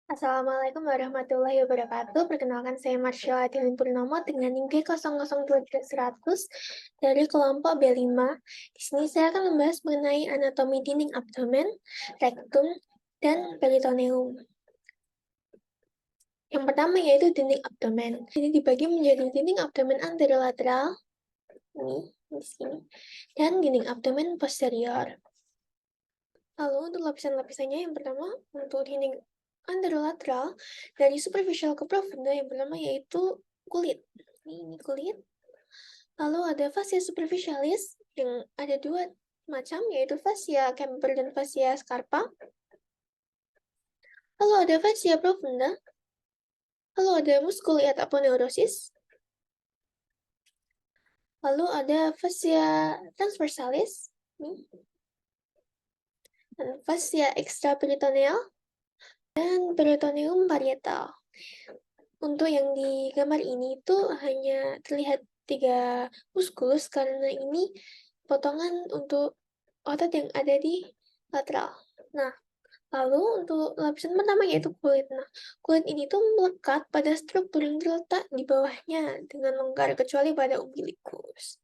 Assalamualaikum warahmatullahi wabarakatuh. Perkenalkan saya Marsha Adilin Purnomo dengan NIM G002100 dari kelompok B5. Di sini saya akan membahas mengenai anatomi dinding abdomen, rektum, dan peritoneum. Yang pertama yaitu dinding abdomen. Ini dibagi menjadi dinding abdomen anterolateral, ini di sini, dan dinding abdomen posterior. Lalu untuk lapisan-lapisannya, yang pertama untuk dinding anterolateral dari superficial ke profunda, yang pertama yaitu kulit. Ini kulit. Lalu ada fascia superficialis yang ada dua macam, yaitu fascia Kemper dan fascia Scarpa. Lalu ada fascia profunda. Lalu ada musculi et aponeurosis. Lalu ada fascia transversalis. Dan fascia extraperitoneal dan peritoneum parietal. Untuk yang di gambar ini itu hanya terlihat 3 muskulus karena ini potongan untuk otot yang ada di lateral. Nah, lalu untuk lapisan pertama yaitu kulit. Nah, kulit ini tuh melekat pada struktur yang terletak di bawahnya dengan longgar kecuali pada umbilikus.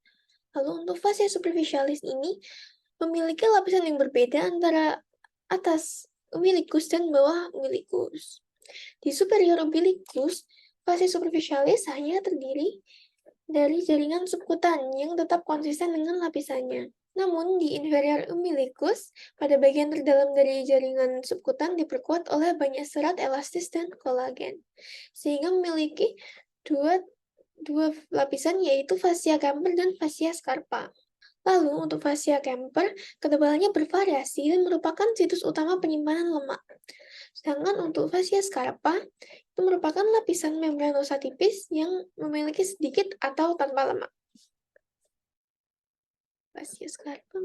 Lalu untuk fascia superficialis ini memiliki lapisan yang berbeda antara atas umbilikus dan bawah umbilikus. Di superior umbilicus, fascia superficialis hanya terdiri dari jaringan subkutan yang tetap konsisten dengan lapisannya. Namun, di inferior umbilicus, pada bagian terdalam dari jaringan subkutan diperkuat oleh banyak serat elastis dan kolagen, sehingga memiliki dua lapisan yaitu fascia Kemper dan fascia Scarpa. Lalu, untuk fascia Kemper, ketebalannya bervariasi dan merupakan situs utama penyimpanan lemak. Sedangkan untuk fascia Scarpa, itu merupakan lapisan membranosa tipis yang memiliki sedikit atau tanpa lemak. Fascia Scarpa.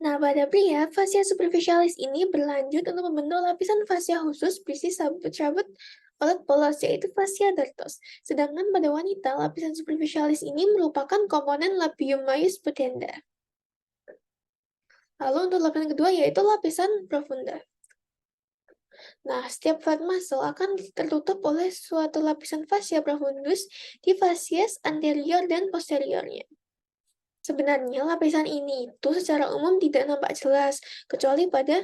Nah, pada pria, fascia superficialis ini berlanjut untuk membentuk lapisan fascia khusus berisi sabut-sabut otot polos, yaitu fascia dartos. Sedangkan pada wanita, lapisan superficialis ini merupakan komponen labium maius pudenda. Lalu untuk lapisan kedua yaitu lapisan profunda. Nah, setiap flat muscle akan tertutup oleh suatu lapisan fascia profundus di fascies anterior dan posteriornya. Sebenarnya lapisan ini itu secara umum tidak nampak jelas, kecuali pada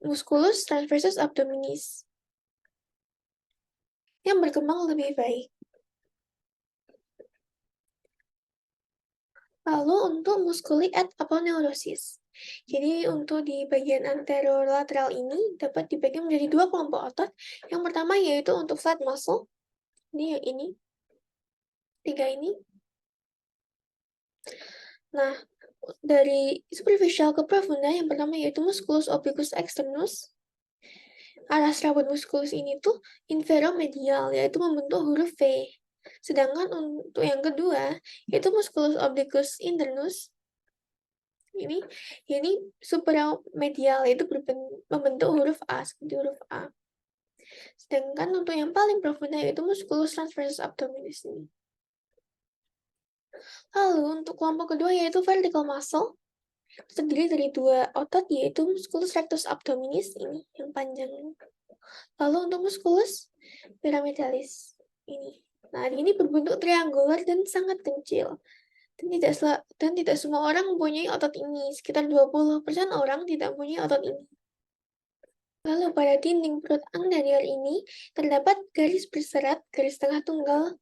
musculus transversus abdominis yang berkembang lebih baik. Lalu untuk musculi et aponeurosis. Jadi untuk di bagian anterolateral ini dapat dibagi menjadi 2 kelompok otot. Yang pertama yaitu untuk flat muscle. Ini yang ini. 3 ini. Nah, dari superficial ke profunda yang pertama yaitu musculus obliquus externus. Aras rambut muskulus ini tuh inferomedial, yaitu membentuk huruf V. Sedangkan untuk yang kedua, yaitu musculus obliquus internus, ini supromedial, yaitu membentuk huruf A, seperti huruf A. Sedangkan untuk yang paling profunda, yaitu musculus transversus abdominis ini. Lalu untuk kelompok kedua, yaitu vertical muscle, terdiri dari 2 otot, yaitu musculus rectus abdominis ini, yang panjang. Lalu untuk musculus pyramidalis ini. Nah, ini berbentuk triangular dan sangat kecil. Dan tidak semua orang mempunyai otot ini. Sekitar 20% orang tidak mempunyai otot ini. Lalu pada dinding perut anterior ini terdapat garis berserat, garis tengah tunggal,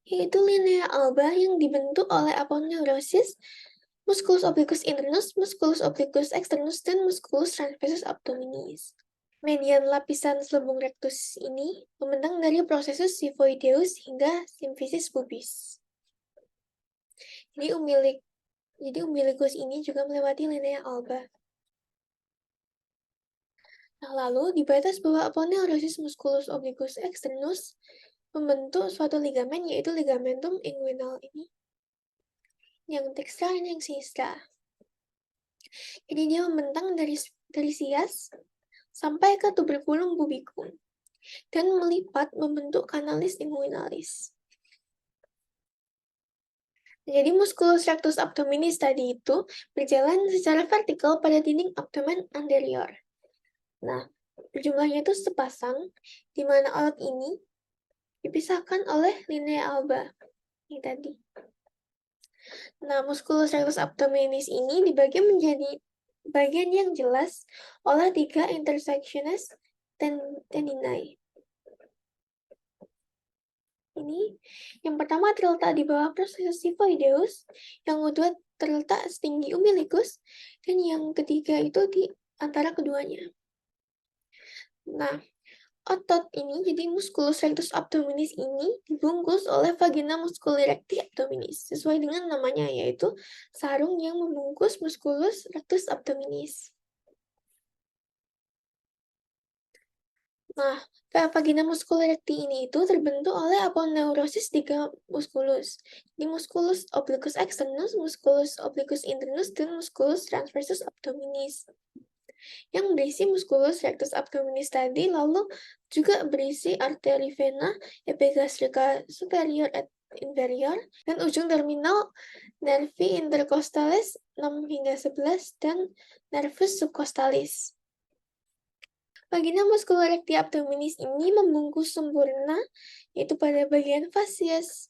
yaitu linea alba yang dibentuk oleh aponeurosis, musculus obliquus internus, musculus obliquus externus, dan musculus transversus abdominis. Median lapisan selubung rectus ini membentang dari processus xiphoideus hingga symphysis pubis. Jadi umbilicus ini juga melewati linea alba. Nah, lalu di batas bawah aponeurosis musculus obliquus externus membentuk suatu ligamen yaitu ligamentum inguinal ini yang tekstil dan yang sinistra. Jadi dia membentang dari sias sampai ke tuberculum pubicum dan melipat membentuk kanalis inguinalis. Jadi musculus rectus abdominis tadi itu berjalan secara vertikal pada dinding abdomen anterior. Nah, jumlahnya itu sepasang, di mana otot ini dipisahkan oleh linea alba. Ini tadi. Nah, musculus rectus abdominis ini dibagi menjadi bagian yang jelas oleh 3 intersectiones tendinae. Ini yang pertama terletak di bawah processus xiphoideus, yang kedua terletak setinggi umbilicus, dan yang ketiga itu di antara keduanya. Nah, otot ini, jadi musculus rectus abdominis ini dibungkus oleh vagina musculi recti abdominis, sesuai dengan namanya, yaitu sarung yang membungkus musculus rectus abdominis. Nah, vagina musculi recti ini itu terbentuk oleh aponeurosis tiga musculus. Di musculus obliquus externus, musculus obliquus internus, dan musculus transversus abdominis. Yang berisi musculus rectus abdominis tadi, lalu juga berisi arteri vena epigastrica superior et inferior, dan ujung terminal nervi intercostalis 6 hingga 11, dan nervus subcostalis. Vagina muscular recti abdominis ini membungkus sempurna, yaitu pada bagian fasies,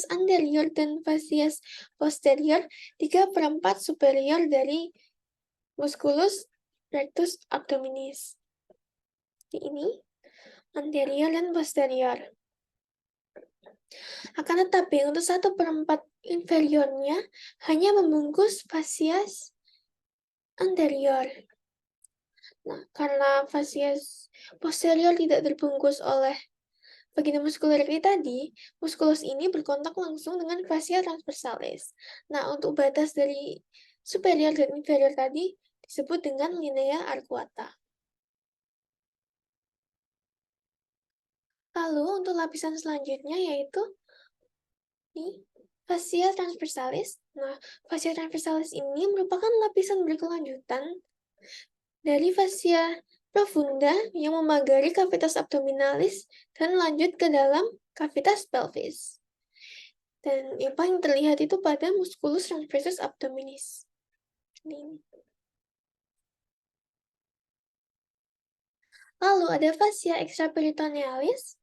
anterior dan fasies posterior 3/4 superior dari musculus rectus abdominis. Ini anterior dan posterior. Akan tetapi untuk 1/4 inferiornya hanya membungkus fasies anterior. Nah, karena fasies posterior tidak terbungkus oleh vagina muscular recti tadi, musculus ini berkontak langsung dengan fascia transversalis. Nah, untuk batas dari superior dan inferior tadi disebut dengan linea arcuata. Lalu untuk lapisan selanjutnya yaitu fascia transversalis. Nah, fascia transversalis ini merupakan lapisan berkelanjutan dari fascia profunda yang memagari kavitas abdominalis dan lanjut ke dalam kavitas pelvis. Dan yang paling terlihat itu pada musculus transversus abdominis. Ini. Lalu ada fascia extraperitonealis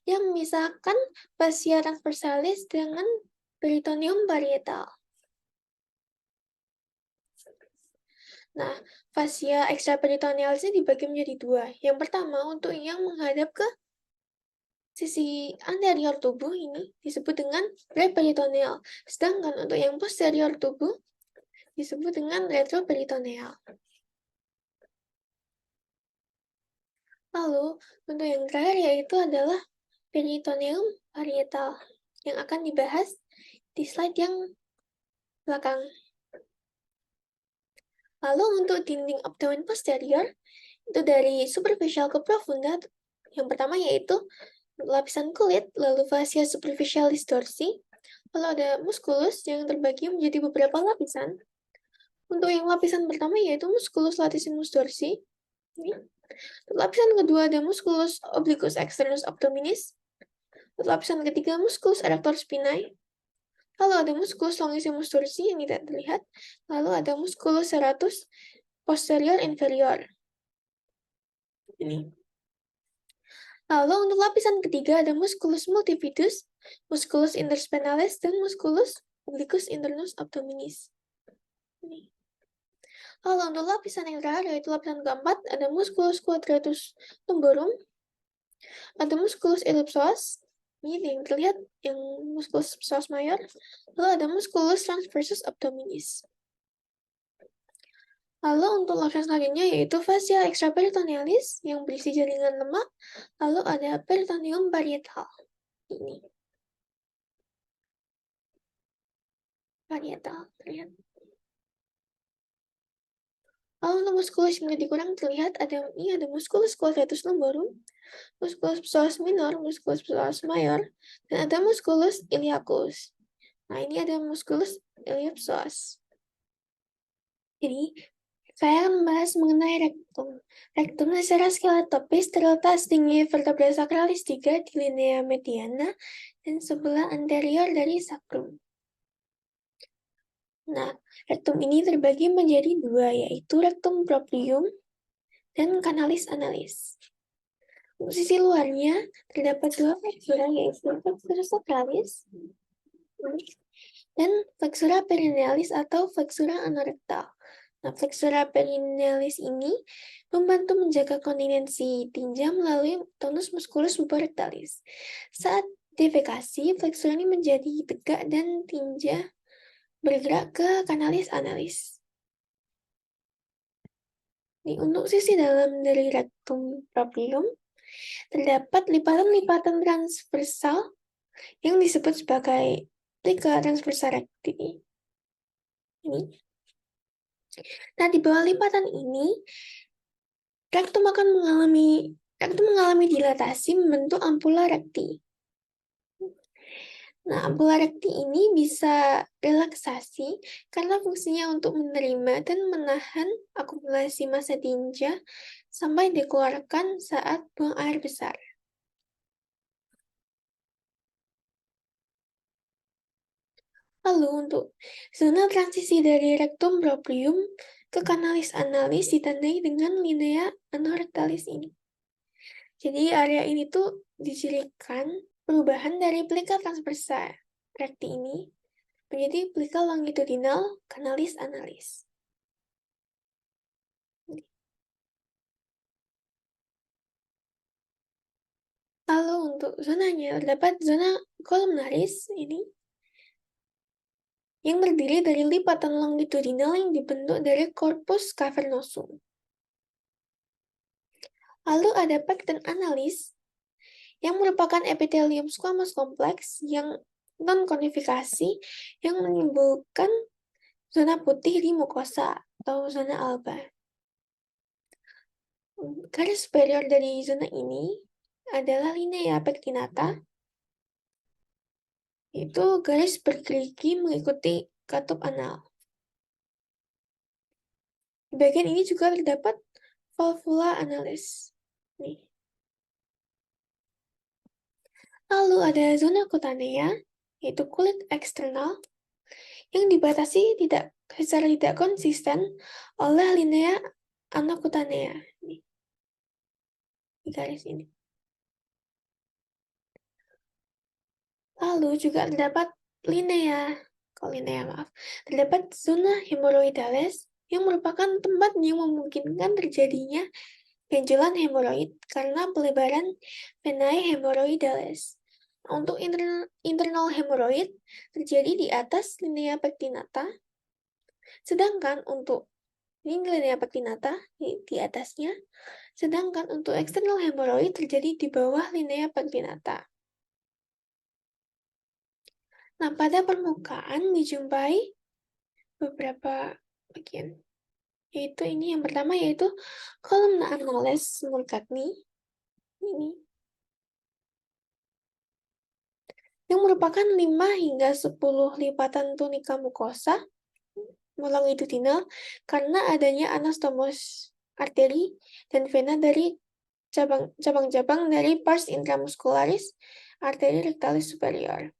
yang memisahkan fascia transversalis dengan peritoneum parietal. Nah, fascia extraperitonealis ini dibagi menjadi dua. Yang pertama, untuk yang menghadap ke sisi anterior tubuh ini disebut dengan preperitoneal. Sedangkan untuk yang posterior tubuh disebut dengan retroperitoneal. Lalu, untuk yang terakhir yaitu adalah peritoneum parietal yang akan dibahas di slide yang belakang. Lalu untuk dinding abdomen posterior, itu dari superficial ke profunda, yang pertama yaitu lapisan kulit, lalu fascia superficialis dorsi, lalu ada musculus yang terbagi menjadi beberapa lapisan. Untuk yang lapisan pertama yaitu musculus latissimus dorsi. Lapisan kedua ada musculus obliquus externus abdominis. Lapisan ketiga musculus erector spinae. Lalu ada musculus longissimus dorsi yang tidak terlihat. Lalu ada musculus serratus posterior inferior. Ini. Lalu untuk lapisan ketiga ada musculus multifidus, musculus interspinalis, dan musculus obliquus internus abdominis. Ini. Lalu untuk lapisan yang terakhir yaitu lapisan keempat ada musculus quadratus lumborum, ada musculus ellipsoas, ini yang terlihat yang musculus psoas mayor, lalu ada musculus transversus abdominis. Lalu untuk lapisan selanjutnya yaitu fascia extraperitonealis yang berisi jaringan lemak, lalu ada peritoneum parietal. Ini. Parietal, terlihat. Lalu untuk musculus yang lebih kurang terlihat ada musculus quadratus lumborum, musculus psoas minor, musculus psoas mayor, dan ada musculus iliacus. Nah, ini ada musculus iliopsoas. Jadi, Saya akan membahas mengenai rektum. Rektum secara skeletopis terletak setinggi vertebra sacralis 3 di linea mediana dan sebelah anterior dari sacrum. Nah, rektum ini terbagi menjadi dua, yaitu rektum proprium dan canalis analis. Untuk sisi luarnya, terdapat dua flexura, yaitu flexura sacralis dan flexura perinealis atau flexura anorektal. Nah, flexura perinealis ini membantu menjaga kontinensi tinja melalui tonus musculus suprarectalis. Saat defekasi, flexura ini menjadi tegak dan tinja bergerak ke canalis analis. Untuk sisi dalam dari rectum proprium, terdapat lipatan-lipatan transversal yang disebut sebagai plica transversa recti. Nah, di bawah lipatan ini, rektum mengalami dilatasi membentuk ampula rekti. Nah, ampula rekti ini bisa relaksasi karena fungsinya untuk menerima dan menahan akumulasi massa tinja sampai dikeluarkan saat buang air besar. Lalu untuk zona transisi dari rektum proprium ke canalis analis ditandai dengan linea anorectalis ini. Jadi area ini tuh dicirikan perubahan dari plica transversa recti ini menjadi plica longitudinal canalis analis. Lalu untuk zonanya terdapat zona columnaris ini yang terdiri dari lipatan longitudinal yang dibentuk dari corpus cavernosum. Lalu ada pecten analis yang merupakan epitelium squamous kompleks yang non-konifikasi yang menimbulkan zona putih di mukosa atau zona alba. Garis superior dari zona ini adalah linea pectinata, itu garis bergerigi mengikuti katup anal. Di bagian ini juga terdapat valvula analis. Nih. Lalu ada zona kutanea, yaitu kulit eksternal, yang dibatasi secara tidak konsisten oleh linea anokutanea. Nih. Di garis ini. Lalu juga terdapat terdapat zona hemoroidales yang merupakan tempat yang memungkinkan terjadinya benjolan hemoroid karena pelebaran venae hemoroidales. Untuk internal hemoroid terjadi di atas linea pectinata, sedangkan untuk ini linea pectinata di atasnya, sedangkan untuk eksternal hemoroid terjadi di bawah linea pectinata. Nah, pada permukaan dijumpai beberapa bagian. Yaitu ini yang pertama yaitu columna annales Mulcagni. Ini. Yang merupakan 5 hingga 10 lipatan tunika mukosa longitudinal karena adanya anastomos arteri dan vena dari cabang-cabang dari pars intramuscularis arteri rectalis superior.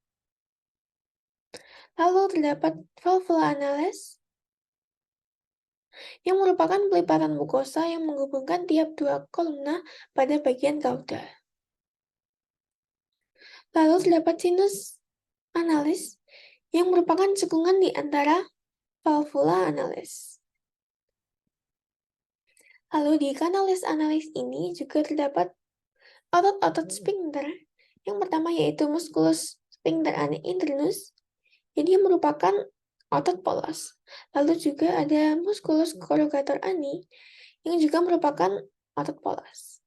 Lalu terdapat valvula annales yang merupakan pelipatan mukosa yang menghubungkan tiap dua kolumna pada bagian kauda. Lalu terdapat sinus analis yang merupakan cekungan di antara valvula analis. Lalu di canalis analis ini juga terdapat otot-otot sphincter. Yang pertama yaitu musculus sphincter internus. Jadi merupakan otot polos. Lalu juga ada musculus corrugator ani yang juga merupakan otot polos.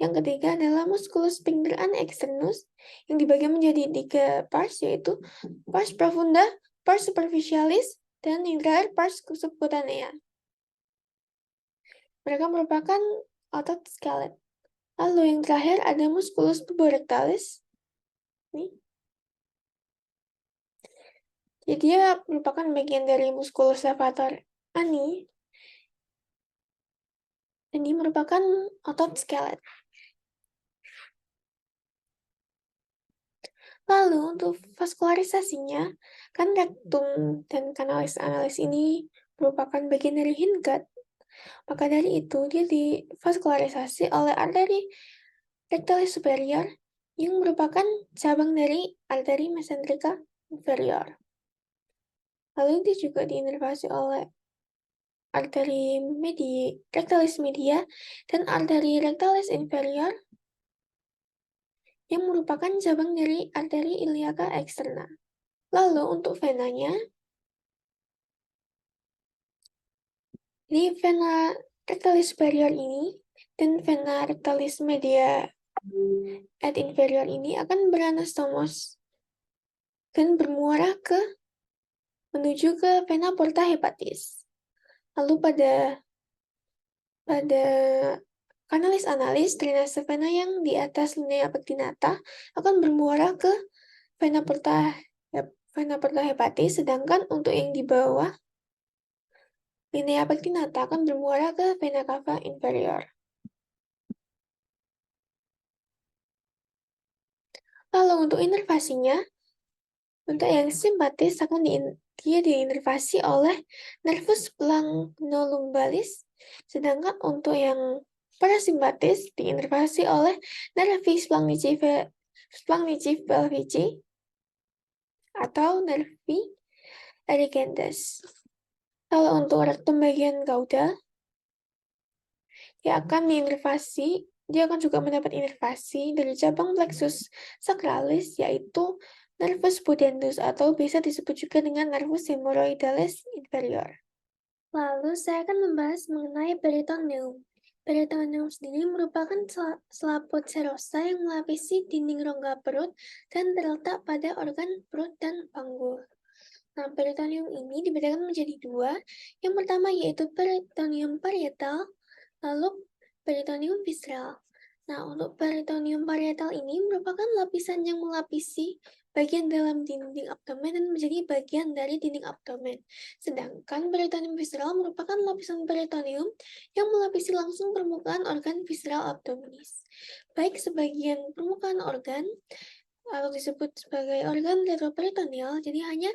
Yang ketiga adalah musculus sphincter externus yang dibagi menjadi 3 pars yaitu pars profunda, pars superficialis, dan yang terakhir pars subcutanea. Mereka merupakan otot skelet. Lalu yang terakhir ada musculus puborectalis. Nih. Jadi dia merupakan bagian dari musculus levator ani Dan ini merupakan otot skelet. Lalu untuk vaskularisasinya, kan rektum dan kanalis analis ini merupakan bagian dari hindgut. Maka dari itu, dia divaskularisasi oleh arteri rectalis superior yang merupakan cabang dari arteri mesenterica inferior. Lalu dia juga diinervasi oleh arteri rectalis media dan arteri rectalis inferior yang merupakan cabang dari arteri iliaca externa. Lalu untuk venanya, di vena rectalis superior ini dan vena rectalis media et inferior ini akan beranastomos dan bermuara menuju ke vena porta hepatis. Lalu pada kanalis analis, drainase vena yang di atas linea pectinata akan bermuara ke vena porta hepatis, sedangkan untuk yang di bawah linea pectinata akan bermuara ke vena cava inferior. Lalu untuk inervasinya, untuk yang simpatis akan dia diinervasi oleh nervus plangolumbalis, sedangkan untuk yang parasimpatis diinervasi oleh nervis plangnici atau nervi erigendes. Kalau untuk rektum bagian caudal, dia akan juga mendapat inervasi dari cabang plexus sacralis, yaitu nervus pudendus atau bisa disebut juga dengan nervus hemorrhoidalis inferior. Lalu saya akan membahas mengenai peritoneum. Peritoneum sendiri merupakan selaput serosa yang melapisi dinding rongga perut dan terletak pada organ perut dan panggul. Nah, peritoneum ini dibedakan menjadi dua. Yang pertama yaitu peritoneum parietal, lalu peritoneum visceral. Nah, untuk peritoneum parietal ini merupakan lapisan yang melapisi bagian dalam dinding abdomen dan menjadi bagian dari dinding abdomen. Sedangkan peritoneum visceral merupakan lapisan peritoneum yang melapisi langsung permukaan organ visceral abdominis. Baik sebagian permukaan organ atau disebut sebagai organ retroperitoneal, jadi hanya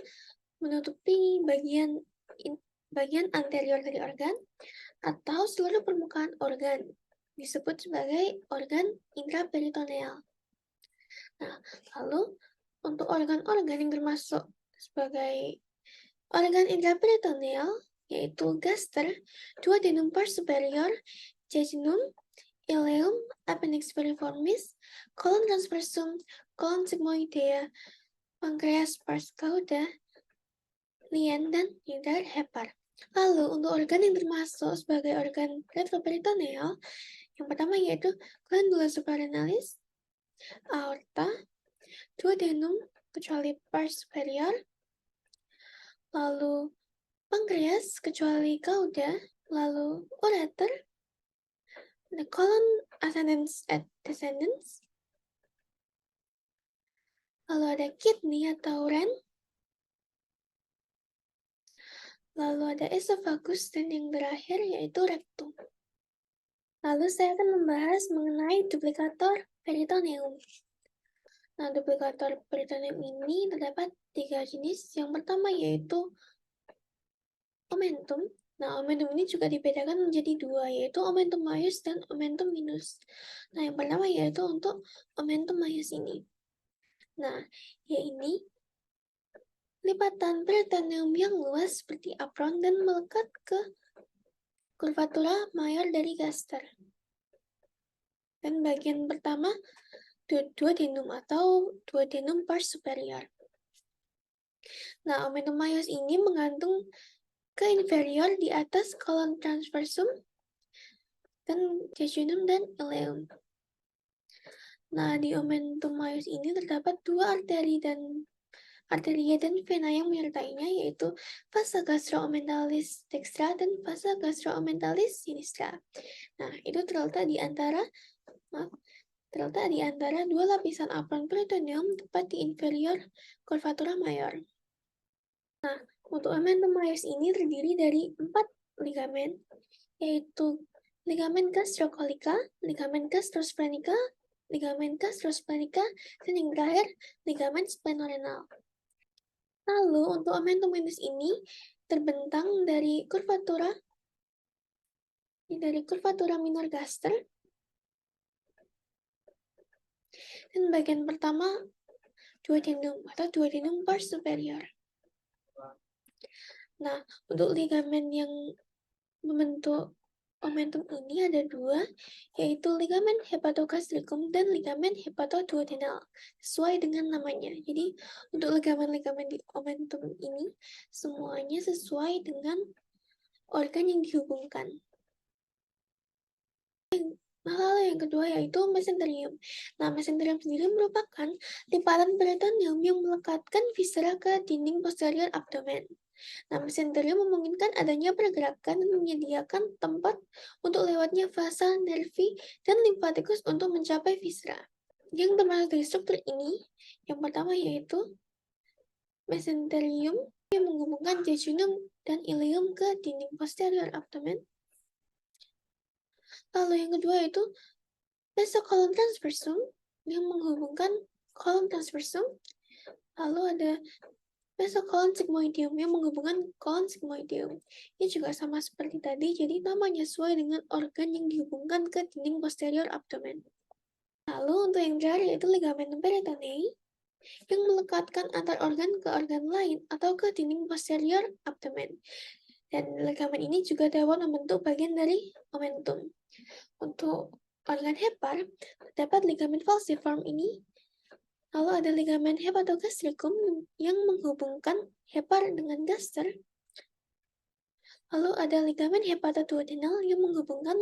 menutupi bagian anterior dari organ, atau seluruh permukaan organ disebut sebagai organ intraperitoneal. Nah, lalu untuk organ-organ yang termasuk sebagai organ intraperitoneal yaitu gaster, duodenum pars superior, jejunum, ileum, appendix piriformis, colon transversum, colon sigmoidea, pankreas pars cauda, lien, dan hidrar hepar. Lalu untuk organ yang termasuk sebagai organ retroperitoneal, yang pertama yaitu glandula suprarhenalis, aorta, duodenum kecuali pars superior, lalu pankreas kecuali cauda, lalu ureter, the colon ascendens et descendens, lalu ada kidney atau ren, lalu ada esophagus, dan yang terakhir yaitu rectum. Lalu saya akan membahas mengenai duplikator peritoneum. Nah, duplikator peritoneum ini terdapat 3 jenis. Yang pertama yaitu omentum. Nah, omentum ini juga dibedakan menjadi dua, yaitu omentum maius dan omentum minus. Nah, yang pertama yaitu untuk omentum maius ini. Nah, ini lipatan peritoneum yang luas seperti apron dan melekat ke kurvatura mayor dari gaster. Dan bagian pertama duodenum atau duodenum pars superior. Nah, omentum maius ini menggantung ke inferior di atas colon transversum dan jejunum dan ileum. Nah, di omentum maius ini terdapat dua arteria dan vena yang menyertainya, yaitu vasa gastroomentalis dextra dan vasa gastroomentalis sinistra. Nah, itu terletak di antara dua lapisan apron peritoneum tepat di inferior curvatura mayor. Nah, untuk omentum maius ini terdiri dari 4 ligamen, yaitu ligamen gastrocolica, ligamen gastrosplenica, ligamen gastrosplenica, dan yang terakhir, ligamen splenorenal. Lalu, untuk omentum minus ini terbentang dari kurvatura minor gaster, dan bagian pertama duodenum atau duodenum pars superior. Nah, untuk ligamen yang membentuk omentum ini ada dua, yaitu ligamen hepatogastricum dan ligamen hepatoduodenal, sesuai dengan namanya. Jadi, untuk ligamen-ligamen di omentum ini, semuanya sesuai dengan organ yang dihubungkan. Lalu yang kedua yaitu mesenterium. Nah, mesenterium sendiri merupakan lipatan peritoneum yang melekatkan viscera ke dinding posterior abdomen. Nah, mesenterium memungkinkan adanya pergerakan dan menyediakan tempat untuk lewatnya vasa, nervi, dan limfatikus untuk mencapai viscera. Yang termasuk dari struktur ini, yang pertama yaitu mesenterium yang menghubungkan jejunum dan ileum ke dinding posterior abdomen. Lalu yang kedua itu mesocolon transversum yang menghubungkan colon transversum. Lalu ada mesocolon sigmoidium yang menghubungkan colon sigmoidium. Ini juga sama seperti tadi, jadi namanya sesuai dengan organ yang dihubungkan ke dinding posterior abdomen. Lalu untuk yang terakhir yaitu ligamentum peritonei yang melekatkan antar organ ke organ lain atau ke dinding posterior abdomen. Dan ligamen ini juga dapat membentuk bagian dari omentum. Untuk organ hepar, terdapat ligamen falciform ini. Lalu ada ligamen hepatogastricum yang menghubungkan hepar dengan gaster. Lalu ada ligamen hepatoduodenal yang menghubungkan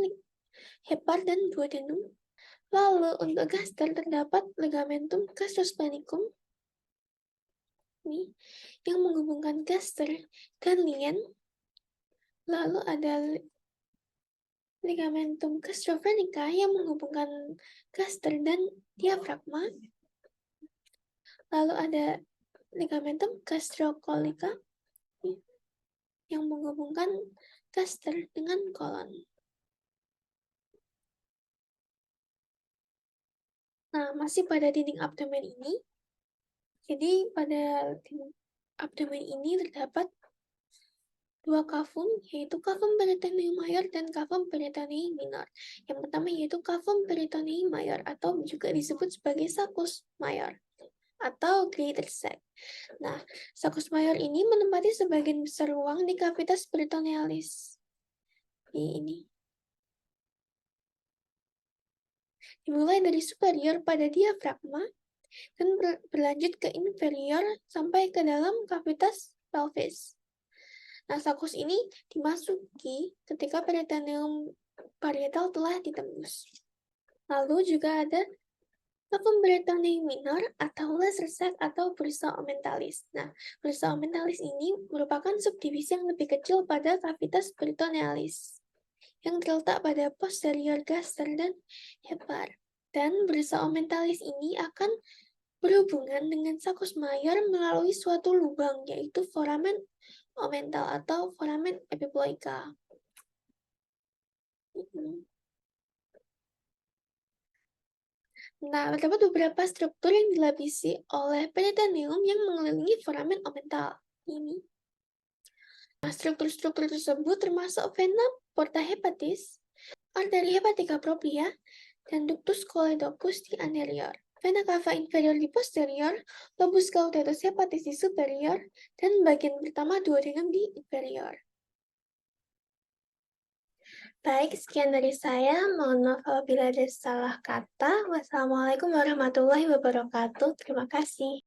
hepar dan duodenum. Lalu untuk gaster terdapat ligamentum gastrosplenicum ini yang menghubungkan gaster dan lien. Lalu ada ligamentum gastrophrenica yang menghubungkan gaster dan diafragma. Lalu ada ligamentum gastrocolica yang menghubungkan gaster dengan kolon. Nah, masih pada dinding abdomen ini, jadi pada dinding abdomen ini terdapat dua kavum, yaitu kavum peritoneum mayor dan kavum peritoneum minor. Yang pertama yaitu kavum peritoneum mayor atau juga disebut sebagai saccus mayor atau greater sac. Nah, saccus mayor ini menempati sebagian besar ruang di cavitas peritonealis. Ini. Dimulai dari superior pada diafragma dan berlanjut ke inferior sampai ke dalam cavitas pelvis. Nah, saccus ini dimasuki ketika peritoneum parietal telah ditembus. Lalu juga ada kavum peritoneum minor atau lesser sac atau bursa omentalis. Nah, bursa omentalis ini merupakan subdivisi yang lebih kecil pada cavitas peritonealis yang terletak pada posterior gaster dan hepar. Dan bursa omentalis ini akan berhubungan dengan saccus mayor melalui suatu lubang, yaitu foramen omental atau foramen epiploica. Nah, terdapat beberapa struktur yang dilapisi oleh peritoneum yang mengelilingi foramen omental ini. Nah, struktur-struktur tersebut termasuk vena porta hepatis, arteri hepatica propria, dan ductus choledocus di anterior, vena cava inferior di posterior, lobus caudatus hepatis di superior, dan bagian pertama duodenum di inferior. Baik, sekian dari saya. Mohon maaf apabila ada salah kata. Wassalamualaikum warahmatullahi wabarakatuh. Terima kasih.